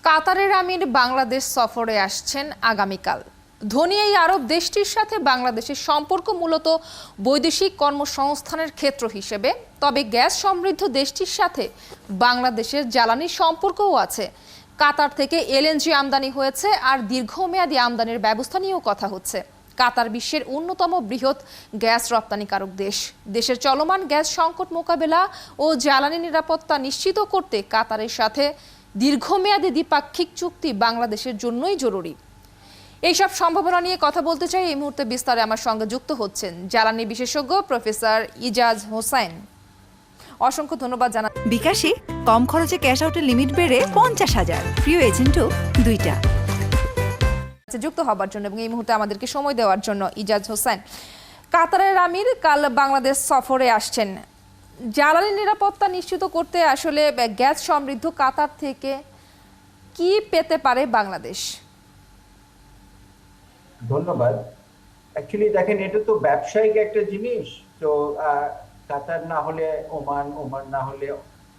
কাতারের আমির বাংলাদেশ সফরে আসছেন আগামীকাল। ধনী এই আরব দেশটির সাথে বাংলাদেশের সম্পর্ক মূলত বৈদেশিক কর্মসংস্থানের ক্ষেত্র হিসেবে, তবে গ্যাস সমৃদ্ধ দেশটির সাথে বাংলাদেশের জ্বালানি সম্পর্কও আছে। কাতার থেকে এলএনজি আমদানি হয়েছে, আর দীর্ঘমেয়াদী আমদানির ব্যবস্থা নিয়েও কথা হচ্ছে। কাতার বিশ্বের অন্যতম বৃহৎ গ্যাস রপ্তানিকারক দেশ। দেশের চলমান গ্যাস সংকট মোকাবেলা ও জ্বালানি নিরাপত্তা নিশ্চিত করতে কাতারের সাথে দীর্ঘমেয়াদী দ্বিপাক্ষিক চুক্তি বাংলাদেশের জন্যই জরুরি। এইসব সম্ভাবনা নিয়ে কথা বলতে চাই এই মুহূর্তে বিস্তারে আমার সঙ্গে যুক্ত হচ্ছেন জ্বালানি বিশেষজ্ঞ প্রফেসর ইজাজ হোসাইন। অসংখ্য ধন্যবাদ জানাই। বিকাশে কম খরচে ক্যাশ আউটের লিমিট বেড়ে 50,000, প্রিয় এজেন্টও 2টা। যুক্ত হবার জন্য এবং এই মুহূর্তে আমাদেরকে সময় দেওয়ার জন্য ইজাজ হোসাইন। কাতারের আমির কাল বাংলাদেশ সফরে আসছেন। জ্বালানি নিরাপত্তা নিশ্চিত করতে আসলে গ্যাস সমৃদ্ধ কাতার থেকে কি পেতে পারে বাংলাদেশ? ধন্যবাদ। অ্যাকচুয়ালি দেখেন, এটা তো ব্যবসায়িক একটা জিনিস। তো কাতার না হলে ওমান, ওমান না হলে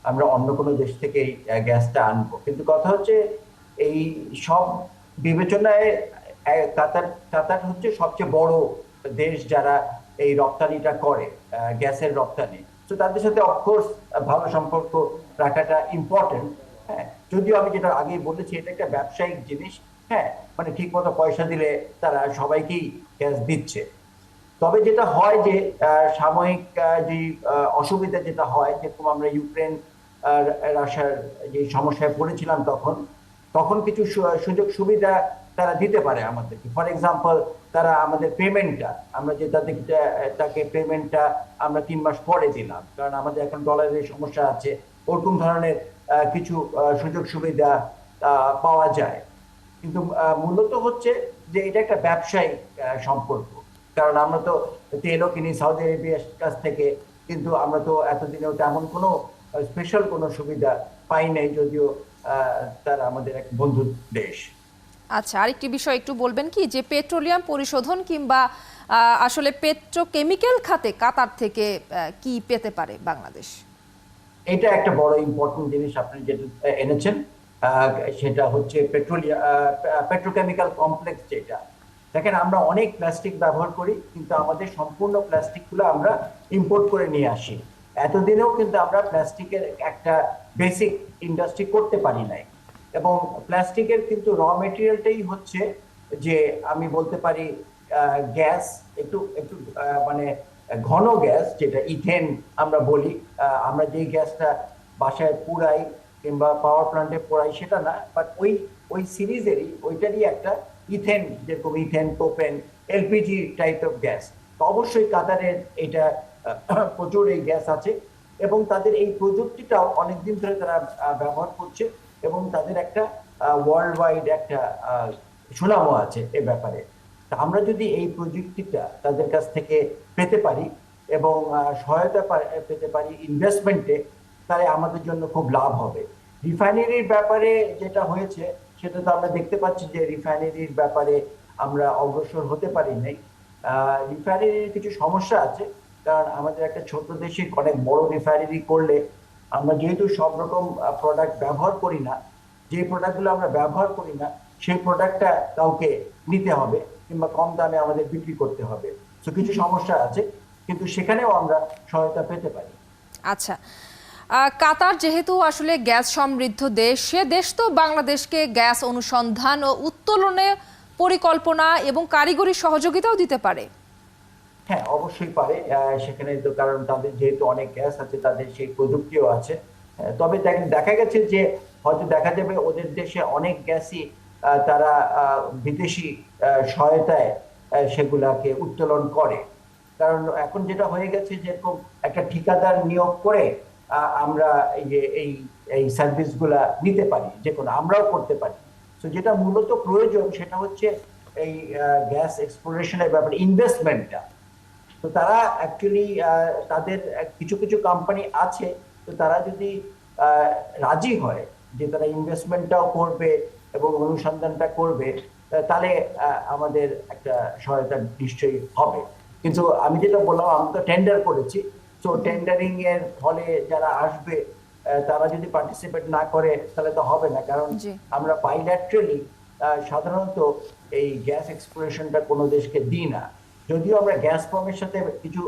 আমরা অন্য কোনো দেশ থেকে গ্যাসটা আনবো। কিন্তু কথা হচ্ছে এই সব বিবেচনায় কাতার হচ্ছে সবচেয়ে বড় দেশ যারা এই রপ্তানিটা করে, গ্যাসের রপ্তানি। তো তাদের সাথে অফকোর্স ভালো সম্পর্ক রাখাটা ইম্পর্টেন্ট। হ্যাঁ, যদিও আমি যেটা আগেই বলেছি, এটা একটা ব্যবসায়িক জিনিস। হ্যাঁ, মানে ঠিক মতো পয়সা দিলে তারা সবাইকেই গ্যাস দিচ্ছে। তবে যেটা হয় যে সাময়িক যে অসুবিধা যেটা হয়, যেরকম আমরা ইউক্রেন রাশিয়ার যে সমস্যায় পড়েছিলাম, তখন কিছু সুযোগ সুবিধা তারা দিতে পারে আমাদেরকে। ফর এক্সাম্পল, তারা আমাদের পেমেন্টটা, আমরা যে তাকে পেমেন্টটা আমরা 3 মাস পরে দিলাম, কারণ আমাদের এখন ডলারের সমস্যা আছে। ওরকম ধরনের কিছু সুযোগ সুবিধা পাওয়া যায়। কিন্তু মূলত হচ্ছে যে এটা একটা ব্যবসায়িক সম্পর্ক, কারণ আমরা তো তেলও কিনি সৌদি আরবিয়ার কাছ থেকে, কিন্তু আমরা তো এতদিনেও তেমন কোনো স্পেশাল কোনো সুবিধা পাই নাই, যদিও তারা আমাদের এক বন্ধু দেশ। আচ্ছা, আরেকটি বিষয় একটু বলবেন কি, যে পেট্রোলিয়াম পরিশোধন কিংবা আসলে পেট্রোকেমিক্যাল খাতে কাতার থেকে কি পেতে পারে বাংলাদেশ? এটা একটা বড় ইম্পর্টেন্ট জিনিস আপনি যেটা এনেছেন, সেটা হচ্ছে পেট্রোকেমিক্যাল কমপ্লেক্স। যেটা দেখেন, আমরা অনেক প্লাস্টিক ব্যবহার করি, কিন্তু আমাদের সম্পূর্ণ প্লাস্টিকগুলো আমরা ইম্পোর্ট করে নিয়ে আসি। এতদিনেও কিন্তু আমরা প্লাস্টিকের একটা বেসিক ইন্ডাস্ট্রি করতে পারি নাই। এবং প্লাস্টিকের কিন্তু র মেটেরিয়ালটাই হচ্ছে যে আমি বলতে পারি গ্যাস, একটু একটু মানে ঘন গ্যাস, যেটা ইথেন আমরা বলি। আমরা যেই গ্যাসটা বাসায় পুড়াই কিংবা পাওয়ার প্ল্যান্টে পোড়াই সেটা না, বাট ওই সিরিজেরই ওইটারই একটা ইথেন, যেরকম ethane, propane, LPG type of gas. তো অবশ্যই কাতারের এটা প্রচুর এই গ্যাস আছে, এবং তাদের এই প্রযুক্তিটাও অনেকদিন ধরে তারা ব্যবহার করছে, এবং তাদের একটা ওয়ার্ল্ড ওয়াইড একটা সুনামও আছে এ ব্যাপারে। তা আমরা যদি এই প্রযুক্তিটা তাদের কাছ থেকে পেতে পারি এবং সহায়তা পেতে পারি ইনভেস্টমেন্টে, তাহলে আমাদের জন্য খুব লাভ হবে। রিফাইনারির ব্যাপারে যেটা হয়েছে, সেটা তো আমরা দেখতে পাচ্ছি যে রিফাইনারির ব্যাপারে আমরা অগ্রসর হতে পারি নাই। রিফাইনারির কিছু সমস্যা আছে, কারণ আমাদের একটা ছোট দেশে অনেক বড় রিফাইনারি করলে আমরা যেহেতু সব রকম প্রোডাক্ট ব্যবহার করি না, যে প্রোডাক্টগুলো আমরা ব্যবহার করি না সেই প্রোডাক্টটা কাউকে নিতে হবে কিংবা কম দামে আমাদের বিক্রি করতে হবে। তো কিছু সমস্যা আছে, কিন্তু সেখানেও আমরা সহায়তা পেতে পারি। আচ্ছা, কাতার যেহেতু আসলে গ্যাস সমৃদ্ধ দেশ, সে দেশ তো বাংলাদেশকে গ্যাস অনুসন্ধান ও উত্তোলনে পরিকল্পনা এবং কারিগরি সহযোগিতাও দিতে পারে। হ্যাঁ, অবশ্যই পারে। সেখানে তো, কারণ তাদের যেহেতু অনেক গ্যাস আছে, তাদের সেই প্রযুক্তিও আছে। তবে দেখা গেছে যে হয়তো দেখা যাবে ওদের দেশে অনেক গ্যাসই তারা বিদেশি সহায়তায় সেগুলাকে উত্তোলন করে। কারণ এখন যেটা হয়ে গেছে, যেরকম একটা ঠিকাদার নিয়োগ করে আমরা এই সার্ভিসগুলা নিতে পারি, যে কোনো আমরাও করতে পারি। তো যেটা মূলত প্রয়োজন সেটা হচ্ছে এই গ্যাস এক্সপ্লোরেশনের ব্যাপারে ইনভেস্টমেন্টটা। তো তারা অ্যাকচুয়ালি তাদের কিছু কিছু কোম্পানি আছে, তো তারা যদি রাজি হয় যে তারা ইনভেস্টমেন্টটাও করবে এবং অনুসন্ধানটা করবে, তাহলে আমাদের একটা সহায়তা নিশ্চয়ই হবে। কিন্তু আমি যেটা বললাম, আমি তো টেন্ডার করেছি। তো টেন্ডারিং এর ফলে যারা আসবে তারা যদি পার্টিসিপেট না করে তাহলে তো হবে না, কারণ জি। আমরা বাইল্যাটারালি সাধারণত এই গ্যাস এক্সপ্লোরেশনটা কোনো দেশকে দিই না। যদিও আমরা গ্যাসপ্রমের সাথে কিছু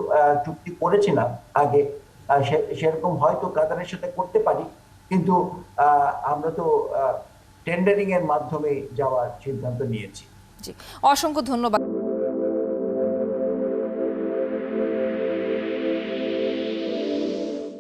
চুক্তি করেছিলাম আগে, সেরকম হয়তো কাতারের সাথে করতে পারি, কিন্তু আমরা তো টেন্ডারিং এর মাধ্যমে যাওয়ার সিদ্ধান্ত নিয়েছি। জি, অসংখ্য ধন্যবাদ।